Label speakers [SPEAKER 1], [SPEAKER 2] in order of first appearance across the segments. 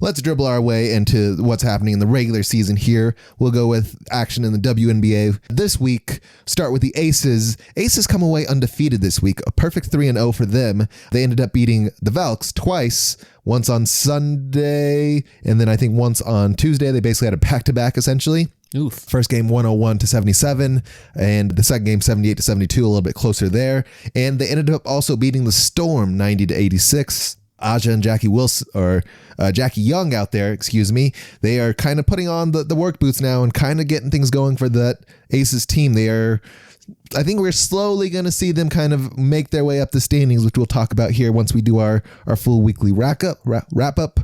[SPEAKER 1] let's dribble our way into what's happening in the regular season here. We'll go with action in the WNBA this week. Start with the Aces. Aces come away undefeated this week. A perfect 3-0 for them. They ended up beating the Valks twice. Once on Sunday, and then I think once on Tuesday. They basically had a back-to-back, essentially.
[SPEAKER 2] Oof.
[SPEAKER 1] First game 101-77, and the second game 78-72, a little bit closer there. And they ended up also beating the Storm 90-86. Aja and Jackie Wilson, or Jackie Young out there, excuse me. They are kind of putting on the work boots now and kind of getting things going for that Aces team. I think we're slowly going to see them kind of make their way up the standings, which we'll talk about here once we do our full weekly wrap up.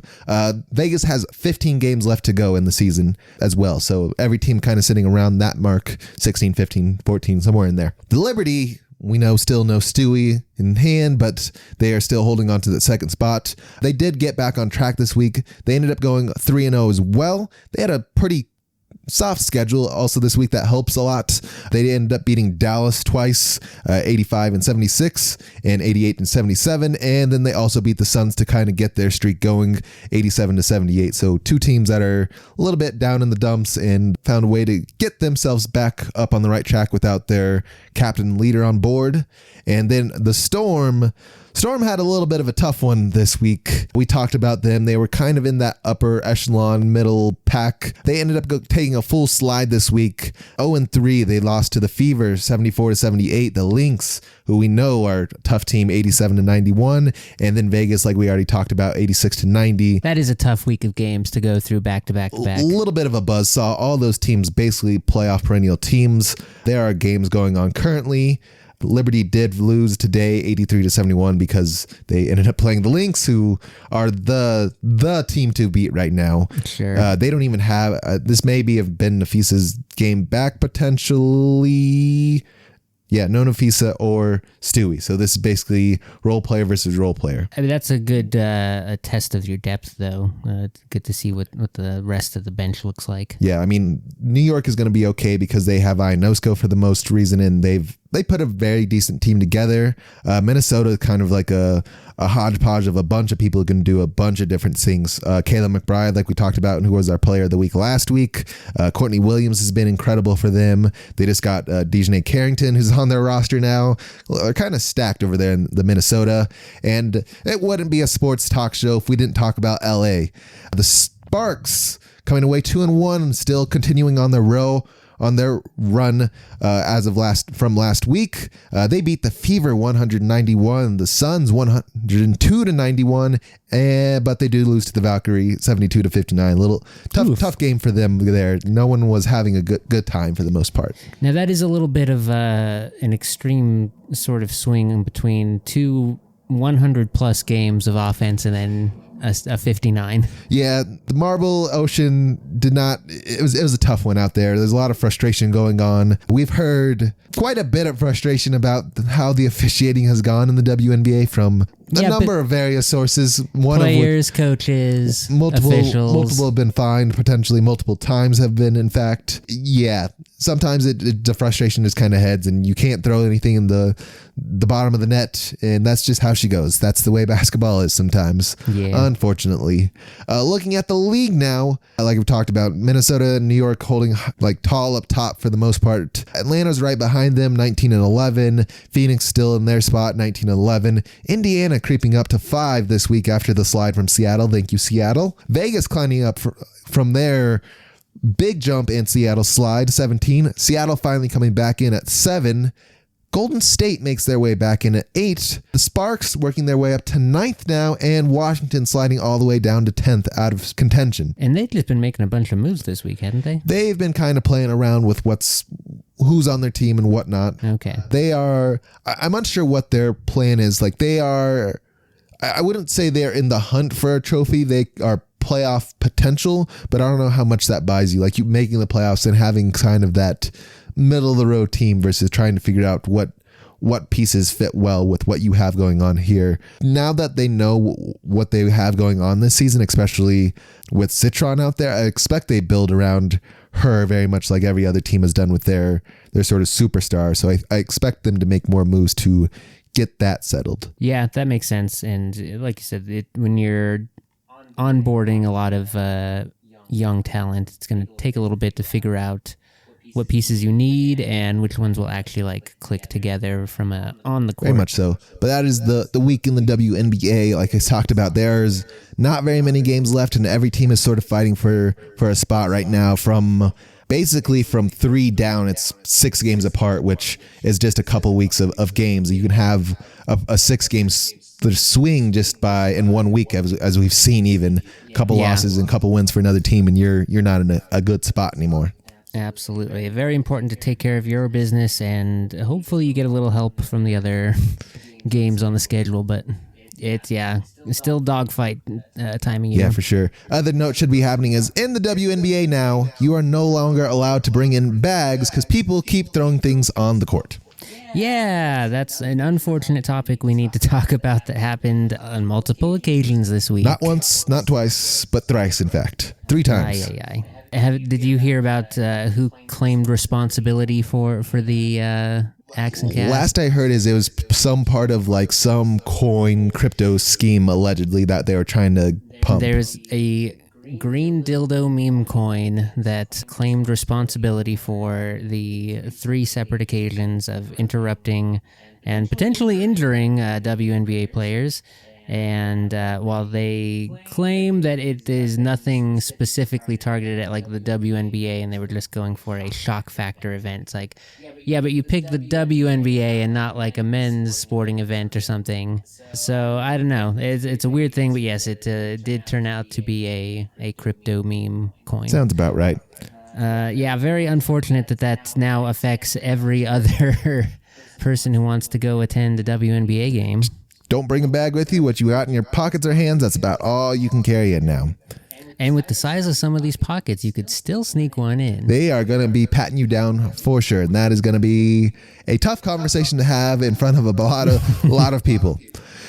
[SPEAKER 1] Vegas has 15 games left to go in the season as well. So every team kind of sitting around that mark, 16, 15, 14, somewhere in there. The Liberty, we know still no Stewie in hand, but they are still holding on to the second spot. They did get back on track this week. They ended up going 3-0 as well. They had a pretty soft schedule also this week. That helps a lot. They ended up beating Dallas twice, 85-76 and 88-77. And then they also beat the Suns to kind of get their streak going, 87-78. So two teams that are a little bit down in the dumps and found a way to get themselves back up on the right track without their captain leader on board. And then the Storm had a little bit of a tough one this week. We talked about them. They were kind of in that upper echelon middle pack. They ended up taking a full slide this week. 0-3. They lost to the Fever 74-78. The Lynx, who we know are a tough team, 87-91. And then Vegas, like we already talked about, 86-90.
[SPEAKER 2] That is a tough week of games to go through back to back to back.
[SPEAKER 1] A little bit of a buzzsaw. All those teams basically playoff perennial teams. There are games going on currently. Liberty did lose today 83-71 because they ended up playing the Lynx, who are the team to beat right now.
[SPEAKER 2] Sure.
[SPEAKER 1] They don't even have this have been Nafisa's game back potentially. Yeah, no Nafisa or Stewie. So this is basically role player versus role player.
[SPEAKER 2] I mean, that's a good a test of your depth, though. It's good to see what the rest of the bench looks like.
[SPEAKER 1] Yeah, I mean, New York is going to be okay because they have Ionesco for the most reason, and they put a very decent team together. Minnesota is kind of like a hodgepodge of a bunch of people who can do a bunch of different things. Kayla McBride, like we talked about, and who was our player of the week last week. Courtney Williams has been incredible for them. They just got Dejanay Carrington, who's on their roster now. They're kind of stacked over there in the Minnesota. And it wouldn't be a sports talk show if we didn't talk about LA. The Sparks coming away 2-1, still continuing on their run as of last week. They beat the Fever 191, the Suns 102-91, but they do lose to the Valkyrie 72-59. A little tough game for them there. No one was having a good time for the most part.
[SPEAKER 2] Now that is a little bit of an extreme sort of swing in between two 100 plus games of offense and then a 59.
[SPEAKER 1] Yeah, the Marble Ocean did not. It was a tough one out there. There's a lot of frustration going on. We've heard quite a bit of frustration about how the officiating has gone in the WNBA from a number of various sources.
[SPEAKER 2] Players, coaches, officials.
[SPEAKER 1] Multiple have been fined. Potentially multiple times have been. In fact, yeah. Sometimes the frustration just kind of heads, and you can't throw anything in the bottom of the net, and that's just how she goes. That's the way basketball is sometimes, unfortunately. Looking at the league now, like we've talked about, Minnesota and New York holding like tall up top for the most part. Atlanta's right behind them, 19-11. Phoenix still in their spot, 19-11. Indiana creeping up to 5 this week after the slide from Seattle. Thank you, Seattle. Vegas climbing up from there. Big jump in Seattle slide, 17. Seattle finally coming back in at 7. Golden State makes their way back in at 8. The Sparks working their way up to 9th now, and Washington sliding all the way down to 10th out of contention.
[SPEAKER 2] And they've just been making a bunch of moves this week, haven't they?
[SPEAKER 1] They've been kind of playing around with who's on their team and whatnot.
[SPEAKER 2] Okay.
[SPEAKER 1] I'm unsure what their plan is. Like I wouldn't say they're in the hunt for a trophy. They are playoff potential, but I don't know how much that buys you. Like you making the playoffs and having kind of that middle of the road team versus trying to figure out what pieces fit well with what you have going on here. Now that they know what they have going on this season, especially with Citron out there, I expect they build around her very much like every other team has done with their sort of superstar. So I expect them to make more moves to get that settled.
[SPEAKER 2] Yeah, that makes sense. And like you said, when you're onboarding a lot of young talent. It's going to take a little bit to figure out what pieces you need and which ones will actually like click together from on the court.
[SPEAKER 1] Very much so. But that is the week in the WNBA. Like I talked about, there's not very many games left, and every team is sort of fighting for a spot right now. From 3 down, it's 6 games apart, which is just a couple weeks of games. You can have a 6 games swing just by in 1 week, as we've seen, even a couple losses and a couple wins for another team, and you're not in a good spot anymore.
[SPEAKER 2] Absolutely. Very important to take care of your business, and hopefully you get a little help from the other games on the schedule, but it's still dogfight time of year.
[SPEAKER 1] Yeah, for sure. Other note should be happening is in the WNBA now, you are no longer allowed to bring in bags because people keep throwing things on the court.
[SPEAKER 2] Yeah, that's an unfortunate topic we need to talk about that happened on multiple occasions this week.
[SPEAKER 1] Not once, not twice, but thrice, in fact. 3 times.
[SPEAKER 2] Did you hear about who claimed responsibility for the axe and cast?
[SPEAKER 1] Last I heard is it was some part of like some coin crypto scheme allegedly that they were trying to pump.
[SPEAKER 2] There's a green dildo meme coin that claimed responsibility for the 3 separate occasions of interrupting and potentially injuring WNBA players. And while they claim that it is nothing specifically targeted at like the WNBA and they were just going for a shock factor event, it's like, yeah, but you picked the WNBA and not like a men's sporting event or something. So I don't know. It's a weird thing, but yes, it did turn out to be a crypto meme coin.
[SPEAKER 1] Sounds about right.
[SPEAKER 2] Very unfortunate that now affects every other person who wants to go attend a WNBA game.
[SPEAKER 1] Don't bring a bag with you. What you got in your pockets or hands, that's about all you can carry in now.
[SPEAKER 2] And with the size of some of these pockets, you could still sneak one in.
[SPEAKER 1] They are going to be patting you down for sure. And that is going to be a tough conversation to have in front of a lot of people.